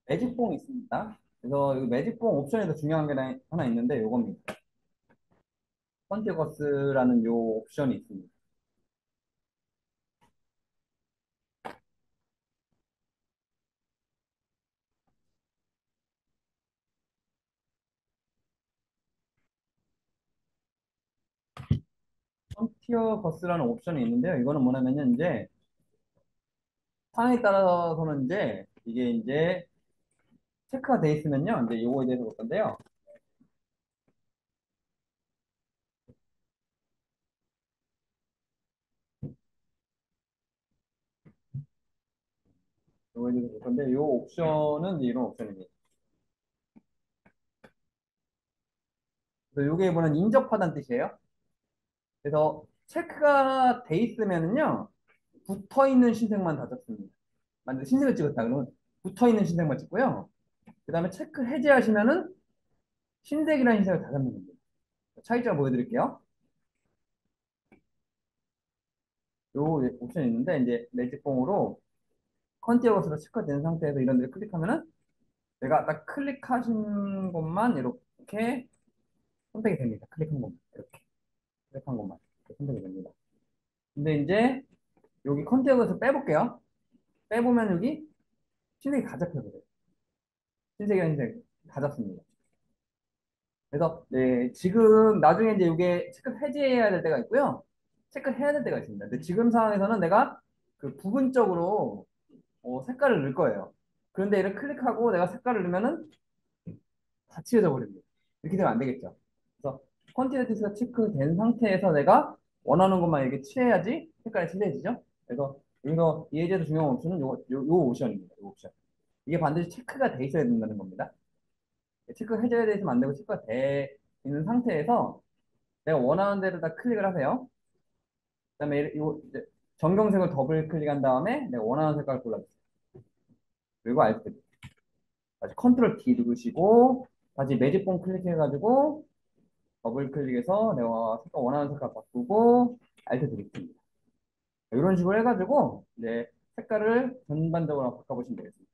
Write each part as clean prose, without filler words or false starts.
매직봉 있습니다. 그래서 이 매직봉 옵션에도 중요한 게 하나 있는데 요겁니다. 컨티거스라는 요 옵션이 있습니다. 컨티어거스라는 옵션이 있는데요. 이거는 뭐냐면은 이제 상황에 따라서는 이제 이게 이제 체크가 돼 있으면요. 이제 요거에 대해서 볼 건데요. 요거에 대해서 볼 건데 요 옵션은 이제 이런 옵션입니다. 그래서 요게 뭐는 인접하다는 뜻이에요. 그래서 체크가 돼 있으면은요. 붙어 있는 신색만 다 적습니다. 만약에 신색을 찍었다 그러면 붙어 있는 신색만 찍고요. 그 다음에 체크 해제하시면은 흰색이라는 흰색을 다 잡는 겁니다. 차이점 보여드릴게요. 요 옵션이 있는데 이제 매직봉으로 컨티어거스로 체크된 상태에서 이런 데를 클릭하면은 내가 딱 클릭하신 곳만 이렇게 선택이 됩니다. 클릭한 것만 이렇게 클릭한 것만 이렇게 선택이 됩니다. 근데 이제 여기 컨티어거스 빼볼게요. 빼보면 여기 흰색이 다 잡혀버려요. 흰색이랑 흰색 다 잡습니다. 그래서 네, 지금 나중에 이제 이게 체크 해제해야 될 때가 있고요. 체크 해야 될 때가 있습니다. 근데 지금 상황에서는 내가 그 부분적으로 색깔을 넣을 거예요. 그런데 얘를 클릭하고 내가 색깔을 넣으면은 다 칠해져 버립니다. 이렇게 되면 안 되겠죠. 그래서 퀀티티스가 체크된 상태에서 내가 원하는 것만 이렇게 칠해야지 색깔이 칠해지죠. 그래서 여기서 예제도 중요한 옵션은 요 옵션입니다. 요 옵션. 이게 반드시 체크가 돼 있어야 된다는 겁니다. 체크 해줘야 되면 안 되고 체크가 돼 있는 상태에서 내가 원하는 데를 다 클릭을 하세요. 그다음에 이 이제 정경색을 더블 클릭한 다음에 내가 원하는 색깔을 골라주세요. 그리고 알트 다시 컨트롤 D 누르시고 다시 매직봉 클릭해가지고 더블 클릭해서 내가 색깔 원하는 색깔 바꾸고 알트 드리프트입니다. 이런 식으로 해가지고 이제 색깔을 전반적으로 바꿔보시면 되겠습니다.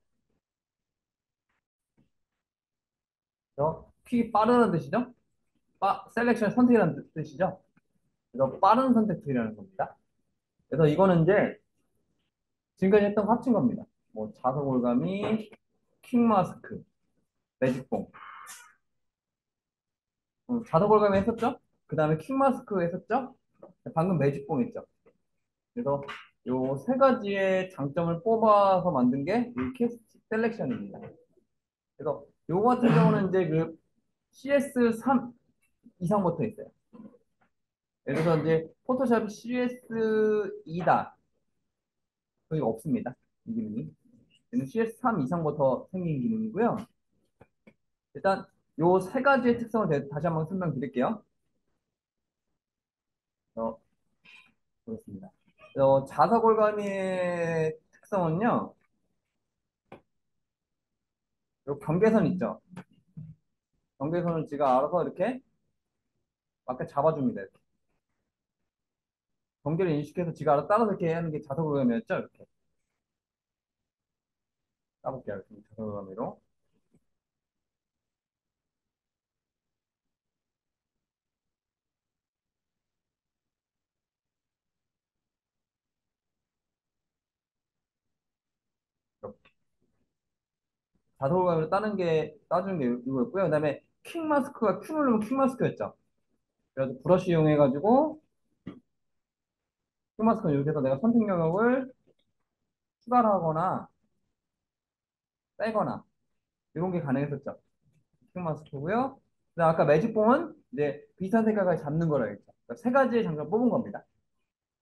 그래서 퀵이 빠르다는 뜻이죠. 셀렉션 선택이라는 뜻이죠. 그래서 빠른 선택이라는 겁니다. 그래서 이거는 이제 지금까지 했던 거 합친 겁니다. 뭐 자석 올가미, 퀵 마스크, 매직봉. 자석 올가미 했었죠? 그 다음에 퀵 마스크 했었죠? 방금 매직봉 했죠? 그래서 요 세 가지의 장점을 뽑아서 만든 게 이 캐스트 셀렉션입니다. 그래서 요거 같은 경우는 이제 그 CS3 이상부터 있어요. 예를 들어서 이제 포토샵 CS2다. 거의 없습니다. 이 기능이. 얘는 CS3 이상부터 생긴 기능이고요. 일단 요 세 가지의 특성을 다시 한번 설명드릴게요. 어, 그렇습니다. 자석 올가미의 특성은요. 요 경계선 있죠. 경계선을 지가 알아서 이렇게 맞게 잡아줍니다. 이렇게. 경계를 인식해서 지가 알아서 따라서 이렇게 하는 게 자석 올가미였죠. 이렇게 따볼게요. 이렇게 자석 올가미로. 이렇게. 자석 올가미로 따주는 게 이거였고요. 그다음에 퀵 마스크가 큐 누르면 퀵 마스크였죠. 그래서 브러쉬 이용해가지고 퀵 마스크 이렇게 해서 내가 선택 영역을 추가를 하거나 빼거나 이런 게 가능했었죠. 퀵 마스크고요. 그다음 아까 매직봉은 이제 비슷한 색깔까지 잡는 거라 했죠. 그러니까 세 가지의 장점을 뽑은 겁니다.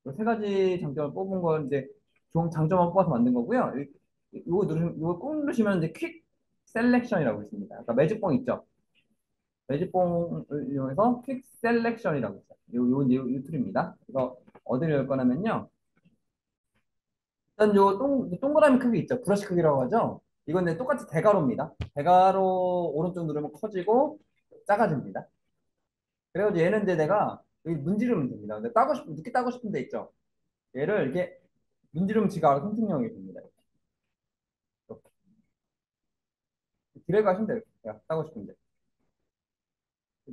그세 가지 장점을 뽑은 건 이제 좋은 장점만 뽑아서 만든 거고요. 이거 꾹 누르시면 이제 퀵 셀렉션이라고 있습니다. 아까 매직봉 있죠. 매직봉을 이용해서 퀵 셀렉션이라고 있어요. 요 툴입니다. 그래서 어디를 열 거냐면요. 일단 동그라미 크기 있죠. 브러쉬 크기라고 하죠. 이건 이제 똑같이 대괄호입니다. 대괄호 오른쪽 누르면 커지고 작아집니다. 그래가지고 얘는 이제 내가 여기 문지르면 됩니다. 근데 늦게 따고 싶은 데 있죠. 얘를 이렇게 문지르면 지가 알아서 선택형이 됩니다. 이렇게. 드래그 하시면 돼요. 내가 따고 싶은데.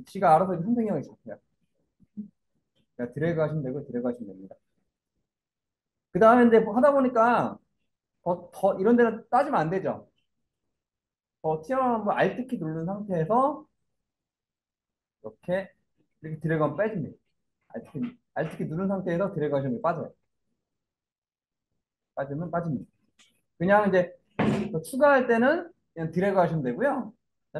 지가 알아서 선택형이 잡혀요. 그러니까 드래그 하시면 되고, 드래그 하시면 됩니다. 그 다음에 이제 뭐 하다 보니까 이런 데는 따지면 안 되죠. 더 튀어나온 거 Alt 키 누른 상태에서 이렇게 드래그 하면 빼줍니다. Alt 키 누른 상태에서 드래그 하시면 빠져요. 빠지면 빠집니다. 그냥 이제 또 추가할 때는 그냥 드래그 하시면 되고요.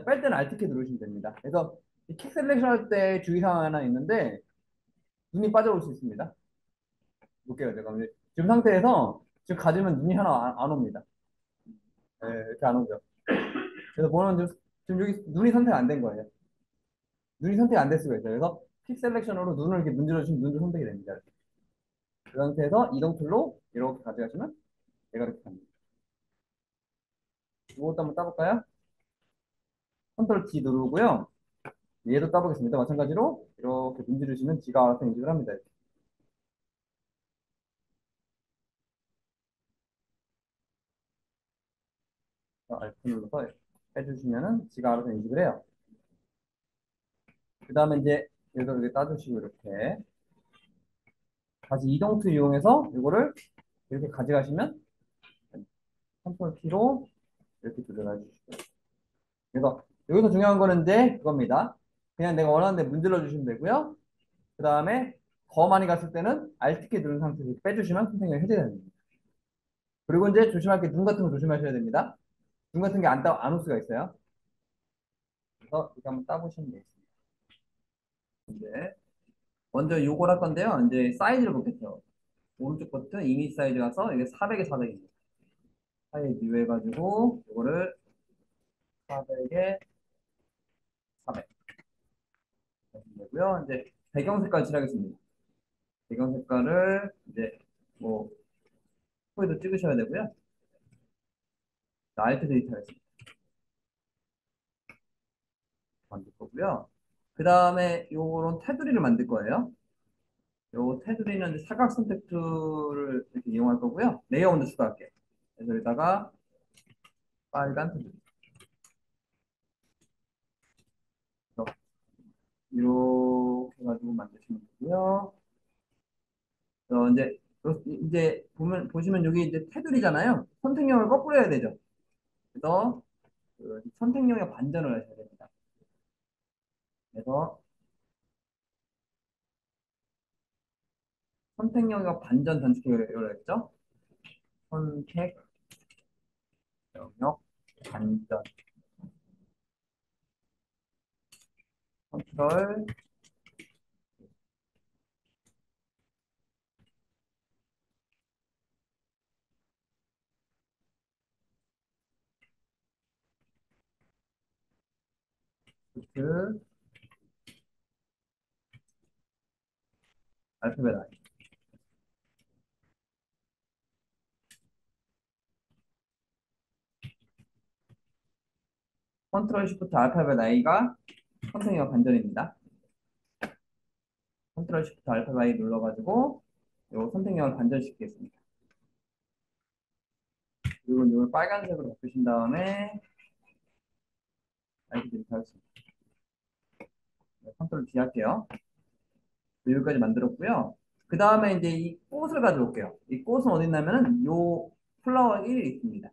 뺄 때는 Alt 키 누르시면 됩니다. 그래서 이킥 셀렉션 할 때 주의사항 하나 있는데 눈이 빠져올 수 있습니다. 볼게요. 제가 지금 상태에서 지금 가지면 눈이 하나 안 옵니다. 네, 이렇게 안 오죠. 그래서 보면 지금 여기 눈이 선택 안 된 거예요. 눈이 선택 안 될 수가 있어요. 그래서 픽 셀렉션으로 눈을 이렇게 문질러 주시면 눈도 선택이 됩니다. 그 상태에서 이동 툴로 이렇게 가져가시면 얘가 이렇게 갑니다. 이것도 한번 따볼까요? 컨트롤 T 누르고요. 얘도 따보겠습니다. 마찬가지로 이렇게 문지르시면 지가 알아서 인식을 합니다. Alt 눌러서 해주시면은 지가 알아서 인식을 해요. 그 다음에 이제 얘도 이렇게 따주시고 이렇게 다시 이동 툴 이용해서 이거를 이렇게 가져가시면 컨트롤 T로 이렇게 조절해 주시고 그래서 여기서 중요한 거는 이제 그겁니다. 그냥 내가 원하는 데 문질러 주시면 되고요. 그 다음에 더 많이 갔을 때는 Alt 키 누른 상태에서 빼주시면 선택이 해제가 됩니다. 그리고 이제 조심할 게 눈 같은 거 조심하셔야 됩니다. 눈 같은 게 안 올 수가 있어요. 그래서 이거 한번 따보시면 되겠습니다. 이제 먼저 요걸 할 건데요. 이제 사이즈를 보겠죠. 오른쪽 버튼 이미지 사이즈 가서 이게 400에 400입니다. 사이즈 뉴 해가지고 이거를 400에 400 되고요. 이제 배경 색깔 칠하겠습니다. 배경 색깔을 이제 뭐 코에도 찍으셔야 되고요. 알트 데이터 하겠습니다. 만들 거고요. 그 다음에 요런 테두리를 만들 거예요. 요 테두리는 이제 사각 선택 툴을 이렇게 이용할 거고요. 레이어 먼저 추가할게요. 그래서 여기다가 빨간 테두리. 이렇게 해가지고 만드시면 되고요. 이제 보시면 여기 이제 테두리잖아요. 선택형을 거꾸로 해야 되죠. 그래서 그 선택형의 반전을 하셔야 됩니다. 그래서 선택형의 반전 단축키를 했죠. 선택 영역 반전 컨트롤 Shift 알파벳 I 컨트롤 Shift 알파벳 I가 선택형 반전입니다. 컨트롤 Shift 알파벳 I 눌러가지고 요 선택형을 반전시키겠습니다. 그리고 이걸 빨간색으로 바꾸신 다음에 아이디 드립 하겠습니다. 네, 컨트롤 D 할게요. 여기까지 만들었고요. 그 다음에 이제 이 꽃을 가져올게요. 이 꽃은 어디 있냐면은 요 플라워 1이 있습니다.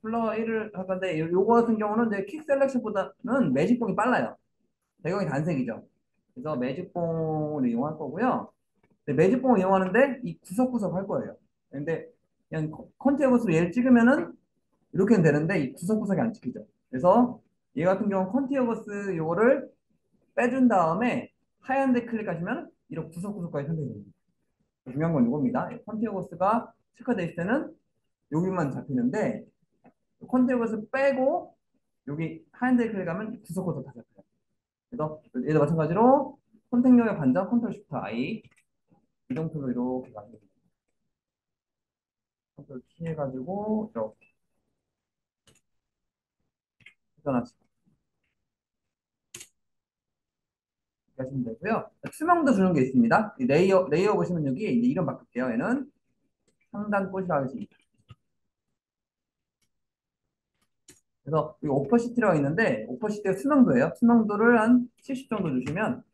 플라워 1을 할 건데 요거 같은 경우는 이제 킥 셀렉션보다는 매직봉이 빨라요. 배경이 단색이죠. 그래서 매직봉을 이용할 거고요. 매직봉을 이용하는데 이 구석구석 할 거예요. 근데 그냥 컨티어버스로 얘를 찍으면은 이렇게는 되는데 이 구석구석이 안 찍히죠. 그래서 얘 같은 경우 컨티어버스 요거를 빼준 다음에 하얀 데 클릭하시면 이렇게 구석구석까지 선택이 됩니다. 중요한 건 이겁니다. 컨티어버스가 체크되어 있을 때는 여기만 잡히는데 컨티어버스 빼고 여기 하얀 데 클릭하면 구석구석 다 잡혀요. 그래서 얘도 마찬가지로 선택력의 반전 컨트롤 쉬프트 I 이동 툴로 이렇게 가지고 컨트롤 키 해가지고 이렇게 회전하시고 하시면 되고요. 투명도 주는 게 있습니다. 이 레이어 보시면 여기 이제 이름 바꿀게요. 얘는 상단 꽃이라 하겠습니다. 그래서 이 오퍼시티라고 있는데 오퍼시티가 투명도예요. 투명도를 한 70 정도 주시면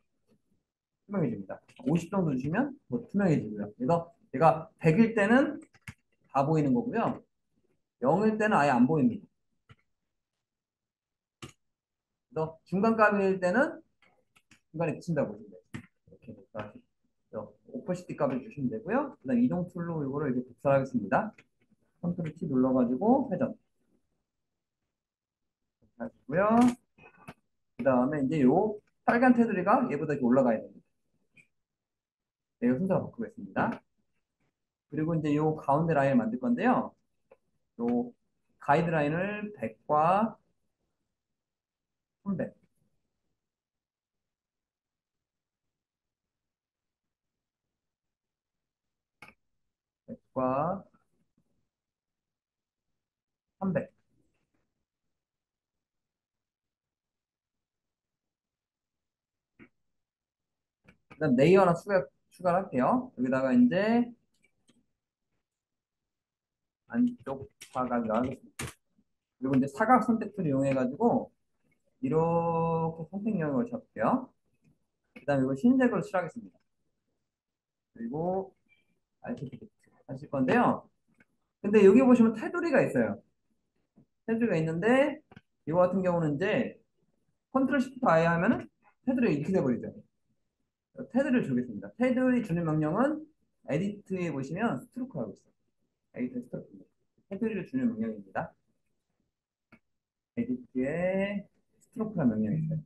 투명해집니다. 50 정도 주시면 뭐 투명해지고요. 그래서 제가 100일 때는 다 보이는 거고요. 0일 때는 아예 안 보입니다. 그래서 중간값일 때는 중간에 그친다고 보시면 돼요. 이렇게 그래서 오퍼시티 값을 주시면 되고요. 그다음 이동 툴로 이거를 이렇게 복사하겠습니다. 컨트롤 T 눌러가지고 회전 하시고요. 그다음에 이제 요 빨간 테두리가 얘보다 이렇게 올라가야 됩니다. 내가 순서를 바꾸겠습니다. 그리고 이제 요 가운데 라인을 만들 건데요. 요 가이드라인을 100과 300, 100과 300. 그다음 레이어 하나 추가를 할게요. 여기다가 이제 안쪽 사각을 하겠습니다. 그리고 이제 사각 선택표를 이용해가지고 이렇게 선택형을 잡을게요. 그다음에 이거 흰색으로 칠하겠습니다. 그리고 알티비트 하실 건데요. 근데 여기 보시면 테두리가 있어요. 테두리가 있는데 이거 같은 경우는 이제 컨트롤 시프트 I 하면은 테두리가 이렇게 돼버리죠. 테두리를 주겠습니다. 테두리 주는 명령은 에디트에 보시면 스트로크라고 있어요. 에디트 스트로크. 테두리를 주는 명령입니다. 에디트에 스트로크라는 명령이 있어요.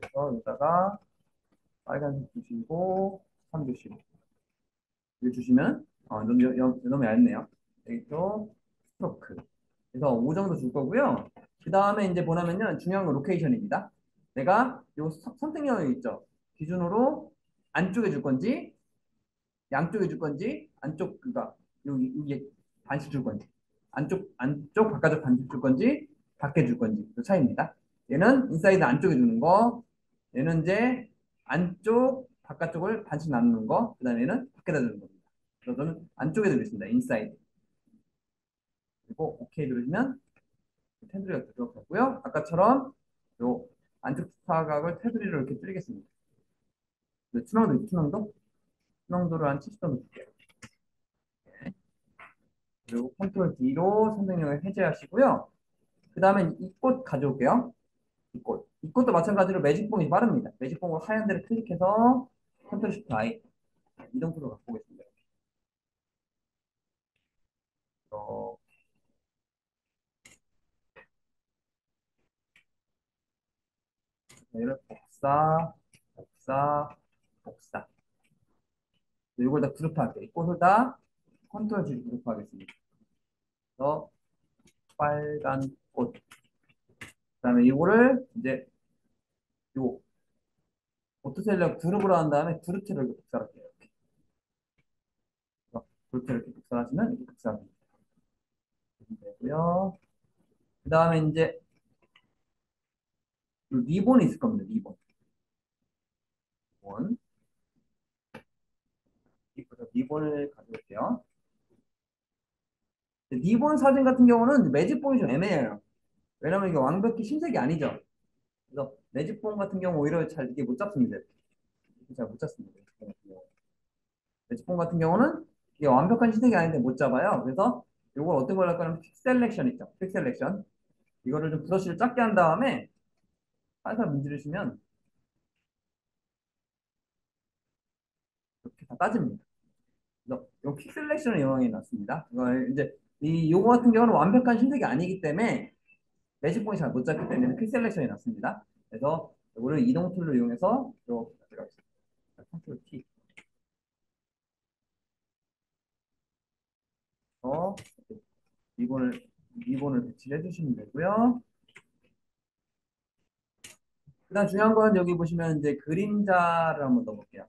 그래서 여기다가 빨간색 주시고 3 주시고 이거 주시면 너무 얇네요. 여기 또 스트로크. 그래서 5 정도 줄 거고요. 그 다음에 이제 뭐냐면요. 중요한 건 로케이션입니다. 내가 요 선택 영역 있죠. 기준으로 안쪽에 줄 건지 양쪽에 줄 건지 안쪽 그니까 여기 반씩 줄 건지 안쪽 바깥쪽 반씩 줄 건지 밖에 줄 건지 그 차이입니다. 얘는 인사이드 안쪽에 주는 거, 얘는 이제 안쪽 바깥쪽을 반씩 나누는 거, 그다음에 얘는 밖에다 주는 겁니다. 그래서 저는 안쪽에 두겠습니다. 인사이드. 그리고 오케이 누르시면 테두리가 들어가고요. 아까처럼 요 안쪽 사각을 테두리로 이렇게 줄이겠습니다. 투명도를 한 70 정도 줄게요. 그리고 컨트롤 D로 선택령을 해제하시고요. 그 다음에 이 꽃 가져올게요. 이 꽃. 이 꽃도 마찬가지로 매직봉이 빠릅니다. 매직봉으로 하얀 데를 클릭해서 컨트롤 Shift I 이동표로 갖고 오겠습니다. 어, 얘를 복사. 이걸 다 그룹할게요. 이 꽃을 다 컨트롤 G 그룹하겠습니다. 그래서 빨간 꽃. 그다음에 이거를 이제 요 오토셀러 그룹으로 한 다음에 그룹체를 이렇게 복사할게요. 그래서 그룹체를 이렇게 복사하시면 이렇게 복사합니다. 되고요. 그 다음에 이제 리본이 있을 겁니다. 리본. 리본을 가져올게요. 리본 사진 같은 경우는 매직본이 좀 애매해요. 왜냐면 이게 완벽히 흰색이 아니죠. 그래서 매직본 같은 경우 오히려 잘 이게 못 잡습니다. 잘 못 잡습니다. 매직본 같은 경우는 이게 완벽한 흰색이 아닌데 못 잡아요. 그래서 이걸 어떤 걸 할 거냐면 픽셀렉션 있죠. 픽셀렉션. 이거를 좀 브러쉬를 작게 한 다음에 살살 문지르시면 이렇게 다 따집니다. 그래서 이 픽셀렉션을 이용해 놨습니다. 이걸 이제 이 요거 같은 경우는 완벽한 흰색이 아니기 때문에 매직본이 잘 못 잡기 때문에 픽셀렉션이 났습니다. 그래서 이거를 이동 툴로 이용해서 이렇게 가져가겠습니다. 컨트롤 T. 어, 리본을 리본을 배치해 주시면 되고요. 그다음 중요한 건 여기 보시면 이제 그림자를 한번 넣어볼게요.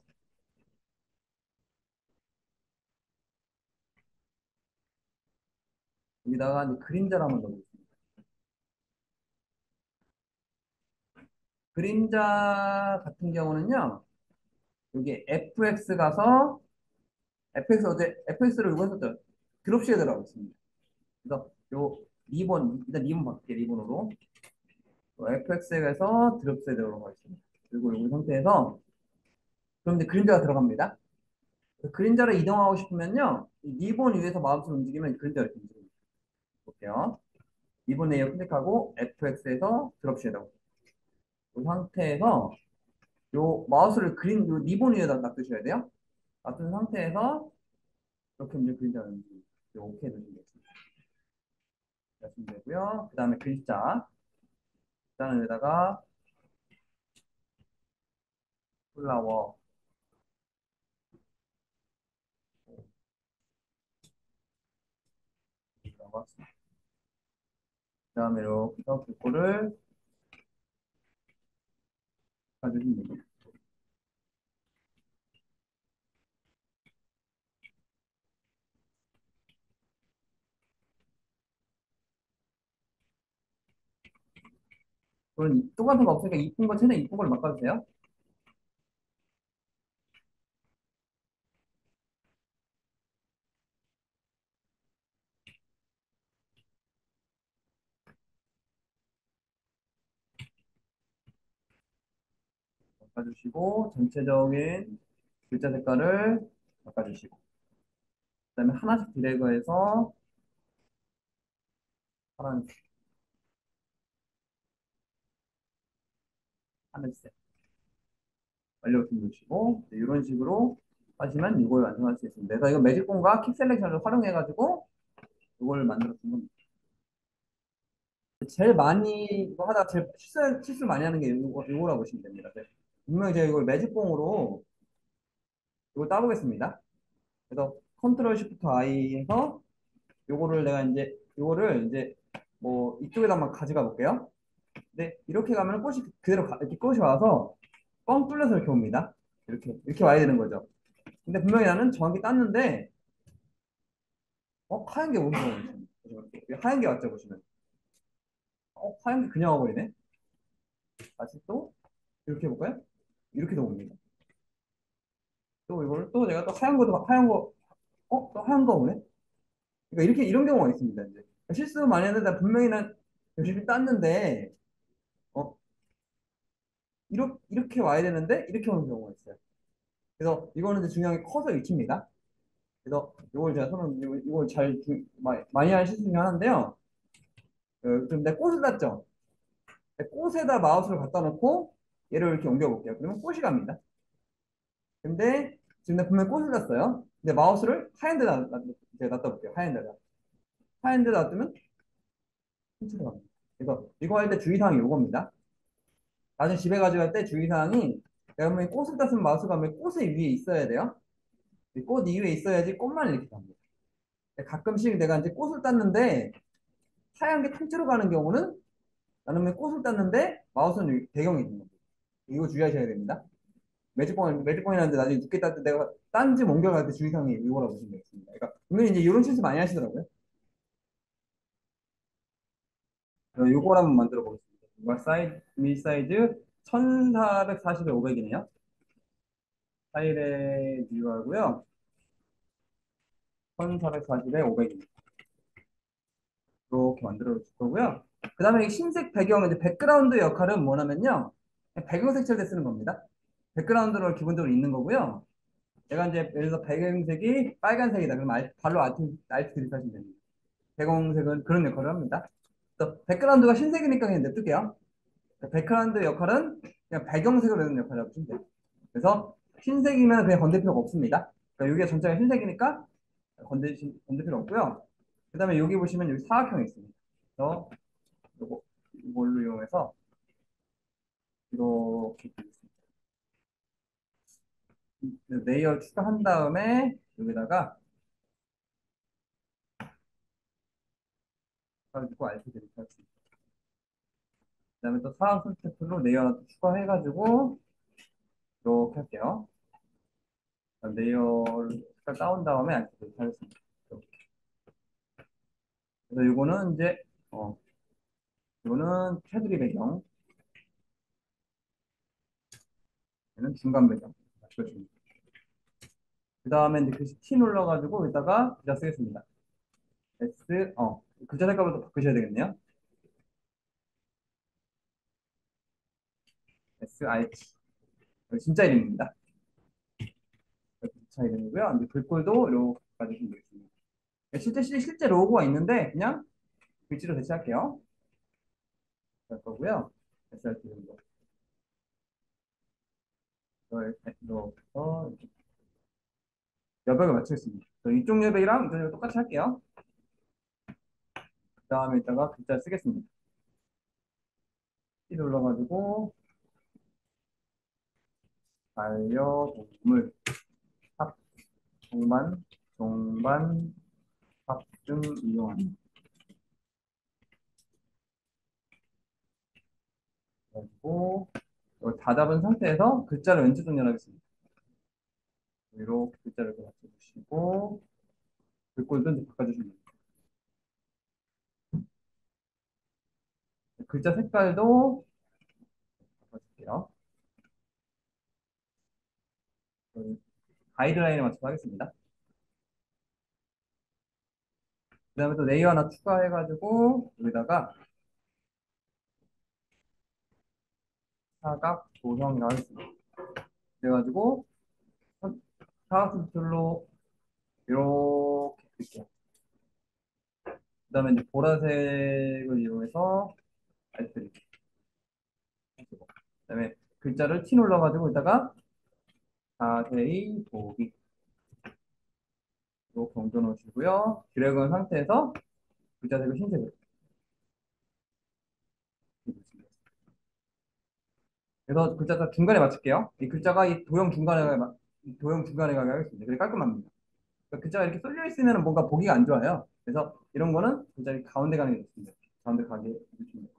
여기다가 이제 그림자를 한번 넣어보겠습니다. 그림자 같은 경우는요, 여기 fx 가서 fx 어제 fx를 이거 했었죠. 드롭 쉐더라고 있습니다. 그래서 요 리본 일단 리본 바꿀게 리본으로 fx에서 드롭 쉐더로 가겠습니다. 그리고 이 상태에서 그럼 이제 그림자가 들어갑니다. 그림자를 이동하고 싶으면요, 이 리본 위에서 마우스를 움직이면 그림자가 이렇게 움직입니다. 볼게요. 리본 레이어 클릭하고 fx에서 드롭 쉐더. 이 상태에서 요 마우스를 요 리본 위에다 놔두셔야 돼요. 놔둔 상태에서 이렇게 이제 그림자가 움직입니다. 오케이 누르시면 되겠습니다. 하시면 되고요. 그 다음에 글자. 글자에다가 플라워. 그 다음에 이렇게 해서 글꼴을 가주시면 됩니다. 그럼 똑같은 거 없으니까 이쁜 거, 최대한 이쁜 걸로 바꿔주세요. 바꿔주시고, 전체적인 글자 색깔을 바꿔주시고, 그 다음에 하나씩 드래그해서 파란색, 하늘색, 완료 버튼 누르시고, 이런 식으로 하시면 이걸 완성할 수 있습니다. 그래서 이거 매직본과 킥 셀렉션을 활용해가지고 이걸 만들어 준 겁니다. 제일 많이 이거 하다가 제일 실수 많이 하는 게 이거라고 보시면 됩니다. 네. 분명히 제가 이걸 매직봉으로 이걸 따보겠습니다. 그래서 컨트롤 쉬프트 I 해서 요거를 내가 이제 요거를 이제 뭐 이쪽에다 한번 가져가 볼게요. 근데 이렇게 가면 꽃이 그대로 이렇게 꽃이 와서 뻥 뚫려서 이렇게 옵니다. 이렇게 와야 되는 거죠. 근데 분명히 나는 정확히 땄는데 하얀 게 오는 거예요. 하얀 게 왔죠 보시면. 하얀 게 그냥 와버리네. 다시 또 이렇게 해볼까요? 이렇게 도 옵니다. 또 이걸 또 내가 또 하얀 거, 또 하얀 거 오네? 그러니까 이렇게 이런 경우가 있습니다. 이제 실수 많이 했는데 분명히 난 열심히 땄는데 어 이렇게 와야 되는데 이렇게 오는 경우가 있어요. 그래서 이거는 이제 중요한 게 커서 위치입니다. 그래서 이걸 제가 손은 이걸 많이 하는 실수 중에 하나인데요. 지금 내 꽃을 땄죠. 내 꽃에다 마우스를 갖다 놓고 얘를 이렇게 옮겨 볼게요. 그러면 꽃이 갑니다. 근데 지금 내가 분명히 꽃을 땄어요. 근데 마우스를 하얀 데다 이제 놨다 볼게요. 하얀 데다. 하얀 데다 놔두면 힌트가 갑니다. 그래서 이거 할 때 주의사항이 이겁니다. 나중에 집에 가져갈 때 주의사항이 내가 분명히 꽃을 땄으면 마우스가 왜 꽃의 위에 있어야 돼요? 이 꽃 위에 있어야지 꽃만 이렇게 갑니다. 가끔씩 내가 이제 꽃을 땄는데 하얀 게 통째로 가는 경우는 나는 왜 꽃을 땄는데 마우스는 여기 배경이 있는 겁니다. 이거 주의하셔야 됩니다. 매직봉이라는데 나중에 늦게 땄을 때 내가 딴지 옮겨갈 때 주의사항이 이거라고 보시면 되겠습니다. 그러니까 분명히 이제 이런 실수 많이 하시더라고요. 요걸 한번 만들어 보겠습니다. 이거 밀 사이즈 1440에 500이네요. 파일에 뉴하고요. 1440에 500입니다. 이렇게 만들어 줄 거고요. 그 다음에 이 흰색 배경, 이제 백그라운드 역할은 뭐냐면요. 그냥 배경 색칠 때 쓰는 겁니다. 백그라운드로 기본적으로 있는 거고요. 제가 이제 예를 들어서 배경색이 빨간색이다. 그럼 발로 알트 클릭하시면 됩니다. 배경색은 그런 역할을 합니다. 또 백그라운드가 흰색이니까 그냥 냅둘게요. 백그라운드 역할은 그냥 배경색으로 내는 역할을 하시면 돼요. 그래서 흰색이면 그냥 건들 필요가 없습니다. 그러니까 여기가 전체가 흰색이니까 건들 필요 없고요. 그 다음에 여기 보시면 여기 사각형이 있습니다. 그래서 이걸로 이용해서 이렇게 레이어 추가한 다음에 여기다가 가지고 알트 드릴게요. 그다음에 또 사각 선택풀로 레이어 하나 또 추가해가지고 이렇게 할게요. 레이어를 색깔 다운 다음에 알트 드리겠습니다. 그래서 이거는 이제 어 이거는 테두리 배경 그러면 중간 배경. 맞춰줍니다. 그 다음에 이제 글씨 T 눌러가지고 여기다가 글자 쓰겠습니다. 글자 색깔을 또 바꾸셔야 되겠네요. SIH. 진짜 이름입니다. 진짜 이름이고요. 이제 글꼴도 이렇게 가주시면 되겠습니다. 실제 로고가 있는데 그냥 글씨로 대체할게요. 할 거고요. SRT 정도. 이걸 넣어서 여백을 맞추겠습니다. 이쪽 여백이랑 이쪽 여백 똑같이 할게요. 그 다음에 이따가 글자 쓰겠습니다. T 눌러가지고 반려동물 합 동반 동반 합등 이용하는 그리고 이걸 다 잡은 상태에서 글자를 왼쪽 정렬하겠습니다. 이렇게 글자를 이렇게 맞춰주시고 글꼴도 이제 바꿔주시면 됩니다. 글자 색깔도 바꿔줄게요. 가이드라인에 맞춰서 하겠습니다. 그 다음에 또 레이어 하나 추가해가지고 여기다가 사각 도형이라고 하겠습니다. 그래가지고 사각형별로 이렇게 드릴게요. 그 다음에 이제 보라색을 이용해서 알트리. 그 다음에 글자를 T 눌러가지고 이따가 자세히 보기. 로 경져 놓으시고요. 드래그한 상태에서 글자색을 흰색으로. 그래서 글자 중간에 맞출게요. 이 글자가 이 도형 중간에 이 도형 중간에 가게 하겠습니다. 그게 깔끔합니다. 그러니까 글자가 이렇게 쏠려 있으면 뭔가 보기가 안 좋아요. 그래서 이런 거는 글자 가운데 가는 게 좋습니다. 가운데 가게 해주시면 돼요.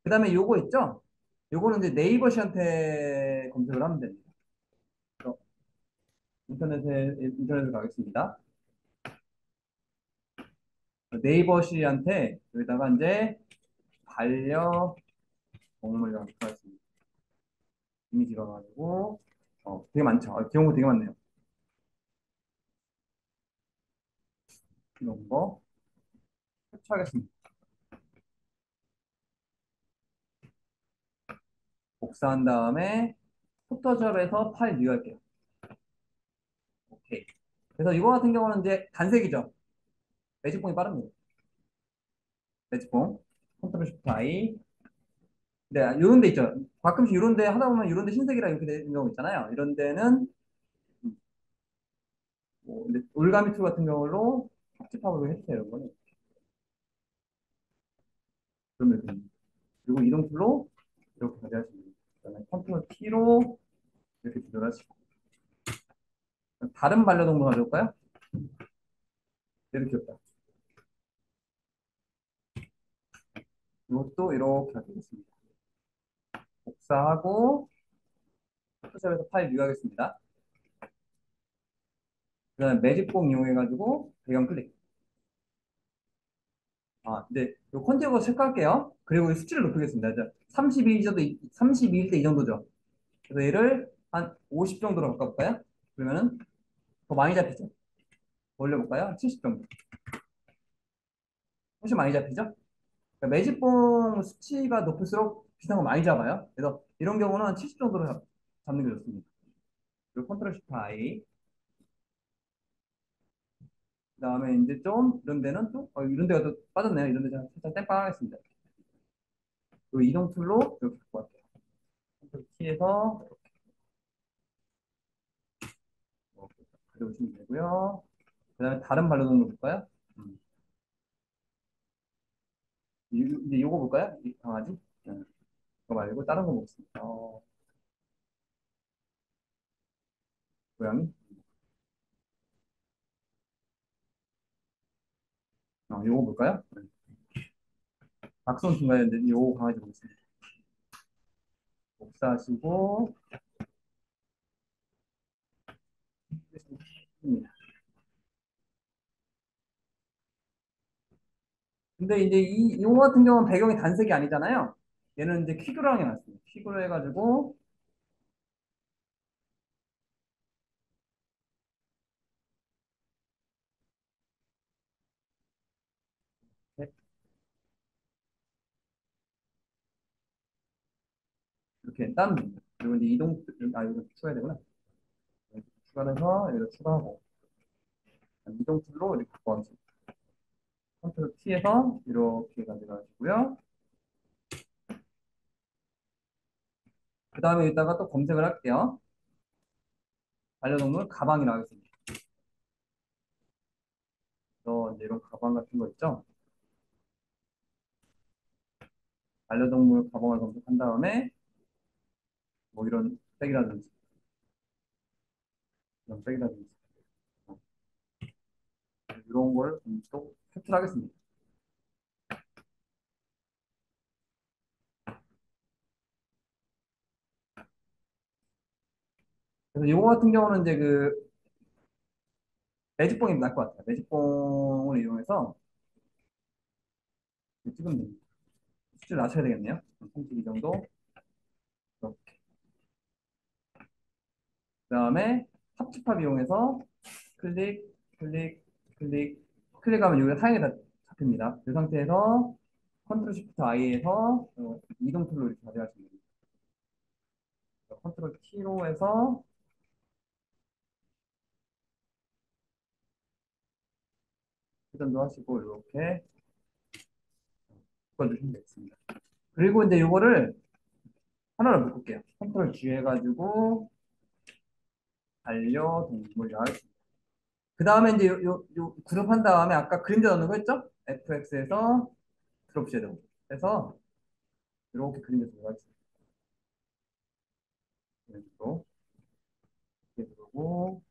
그 다음에 요거 있죠? 요거는 이제 네이버 시한테 검색을 하면 됩니다. 그래서 인터넷에 가겠습니다. 네이버 시한테 여기다가 이제 반려동물이라고 하겠습니다. 이미지가 가지고 되게 많죠. 귀여운 거 되게 많네요. 이런 거 캡처하겠습니다. 복사한 다음에 포토샵에서 파일 뉴할게요. 오케이. 그래서 이거 같은 경우는 이제 단색이죠. 매직봉이 빠릅니다. 매직봉. 컨트롤 쉬프트 I. 네, 이런 데 있죠. 가끔씩 이런 데 하다 보면 이런 데 흰색이라 이렇게 되는 경우 있잖아요. 이런 데는 근데 올가미 툴 같은 경우로 탑집합으로 해주세요. 이런 거는. 그러면 됩니다. 그리고 이동 툴로 이렇게 가져가시면 됩니다. 그다음에 컨트롤 T로 이렇게 조절하시고. 다른 반려동물 가져올까요? 얘도 귀엽다. 이것도 이렇게 가져오겠습니다. 복사하고 포토샵에서 파일 유하겠습니다. 그다음에 매직봉 이용해가지고 배경 클릭. 이제 요 컨티어 체크할게요. 그리고 이 수치를 높이겠습니다. 이제 32일 정도, 32일 때 이 정도죠. 그래서 얘를 한 50 정도로 바꿔볼까요? 그러면은 더 많이 잡히죠. 올려볼까요? 70 정도. 훨씬 많이 잡히죠? 그러니까 매직봉 수치가 높을수록 비슷한 거 많이 잡아요. 그래서 이런 경우는 70 정도로 잡는 게 좋습니다. 그리고 컨트롤 쉬프트 I. 그다음에 이제 좀 이런 데는 또 이런 데가 또 빠졌네요. 이런 데 살짝 땜빵하겠습니다. 그리고 이동 툴로 이렇게 갖고 갈게요. 컨트롤 키에서 이렇게 가져오시면 되고요. 그다음에 다른 반려동물 볼까요? 음. 이제 요거 볼까요? 이 강아지? 그거 말고 다른 거 보겠습니다. 고양이? 요거 볼까요? 박선 중간인데 요거 강아지 보겠습니다. 복사하시고 근데 이제 이거 같은 경우는 배경이 단색이 아니잖아요. 얘는 이제 퀵으로 하는 게 낫습니다. 퀵으로 해가지고 이렇게 따면 됩니다. 그리고 이제 이거 추가해야 되구나. 이렇게 추가해서 여기다 추가하고 이동 툴로 이렇게 바꿔주세요. 컨트롤 T에서 이렇게 가져가시고요. 그 다음에 이따가 또 검색을 할게요. 반려동물 가방이라고 하겠습니다. 그래서 이제 이런 가방 같은 거 있죠? 반려동물 가방을 검색한 다음에 뭐 이런 백이라든지 이런 백이라든지 이런 걸 또 캡처하겠습니다. 그래서 이거 같은 경우는 이제 그 매직봉이 나을 것 같아요. 매직봉을 이용해서 찍으면 됩니다. 수치를 낮춰야 되겠네요. 32 정도. 이렇게. 그 다음에 탑집합 이용해서 클릭, 클릭, 클릭, 클릭하면 여기 하얀게 다 잡힙니다. 이 상태에서 컨트롤 시프트 I에서 이동 툴로 이렇게 가져가시면 됩니다. 컨트롤 T로 해서 회전도 하시고 이렇게 바꿔주시면 되겠습니다. 그리고 이제 이거를 하나로 묶을게요. 컨트롤 G 해가지고 반려동물로 하겠습니다. 그 다음에 이제 요 그룹 한 다음에 아까 그림자 넣는 거 했죠? FX에서 드롭 섀도우 해서 이렇게 그림자 들어가겠습니다. 이런 식으로 이렇게 들어오고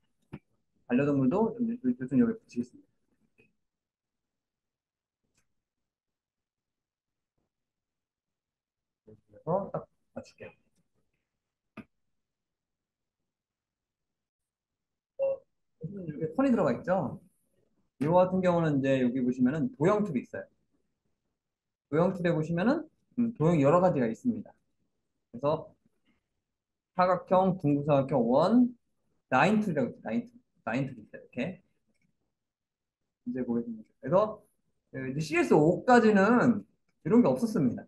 반려동물도 좀 여기 붙이겠습니다. 그래서 딱 맞출게요. 여기 선이 들어가 있죠? 이거 같은 경우는 이제 여기 보시면은 도형 툴이 있어요. 도형 툴에 보시면은 도형이 여러 가지가 있습니다. 그래서 사각형, 둥근사각형, 원, 라인 툴이라고 있어요. 라인 툴이 있어요. 이렇게 이제 보겠습니다. 그래서 이제 CS5까지는 이런 게 없었습니다.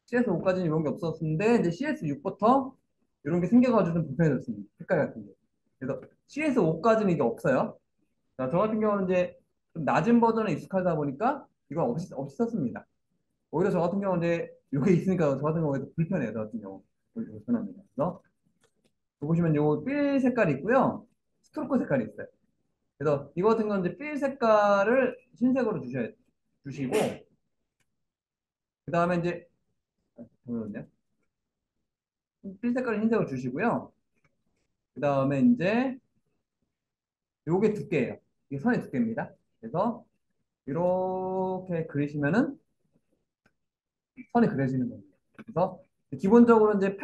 CS5까지는 이런 게 없었는데 이제 CS6부터 이런 게 생겨가지고 좀 불편해졌습니다. 색깔 같은 게. 그래서 CS5까지는 이게 없어요. 자, 저 같은 경우는 이제 좀 낮은 버전에 익숙하다 보니까 이거 없이 썼습니다. 오히려 저 같은 경우는 이제 이게 있으니까 저 같은 경우에도 불편해요. 저 같은 경우. 오히려 불편합니다. 그래서 보시면 요 필 색깔이 있고요. 스트로크 색깔이 있어요. 그래서 이거 같은 경우는 이제 필 색깔을 흰색으로 주시고 그 다음에 이제 잠깐만요. 필 색깔을 흰색으로 주시고요. 그 다음에 이제 요게 두께예요. 이게 선의 두께입니다. 그래서 이렇게 그리시면은 선이 그려지는 겁니다. 그래서 기본적으로 이제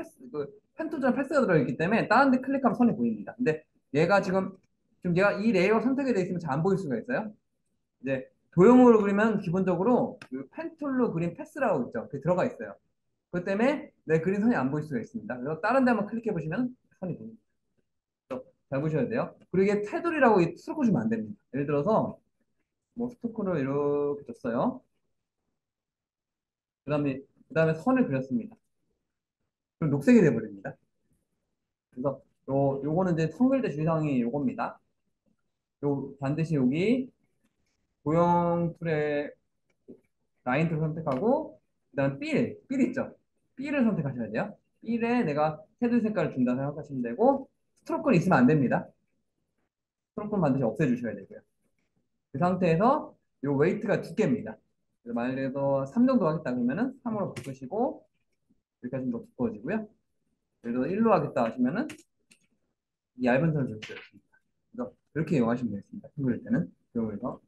펜토전 패스가 들어있기 때문에 다른 데 클릭하면 선이 보입니다. 근데 얘가 지금 얘가 이 레이어 선택이 되어 있으면 잘 안 보일 수가 있어요. 이제 도형으로 그리면 기본적으로 그 펜툴로 그린 패스라고 있죠. 그게 들어가 있어요. 그것 때문에 내 그린 선이 안 보일 수가 있습니다. 그래서 다른 데 한번 클릭해 보시면 선이 보입니다. 그래서 잘 보셔야 돼요. 그리고 이게 테두리라고 스트로크 주면 안 됩니다. 예를 들어서 뭐 스트로크를 이렇게 줬어요. 그다음에 선을 그렸습니다. 그럼 녹색이 돼버립니다. 그래서 요거는 이제 성글대 주의사항이 요겁니다. 요 반드시 여기 도형 툴에 라인 툴 선택하고 그다음 필 있죠. 필을 선택하셔야 돼요. 필에 내가 테두리 색깔을 준다 생각하시면 되고 스트로크는 있으면 안 됩니다. 스트로크는 반드시 없애주셔야 되고요. 그 상태에서 요 웨이트가 두께입니다. 그래서 만약에 3 정도 하겠다 그러면은 3으로 바꾸시고 여기까지 좀 더 두꺼워지고요. 예를 들어 1로 하겠다 하시면은 이 얇은 선을 그려주셔야 됩니다. 그래서 이렇게 이용하시면 되겠습니다. 핑그릴 때는. 그용해서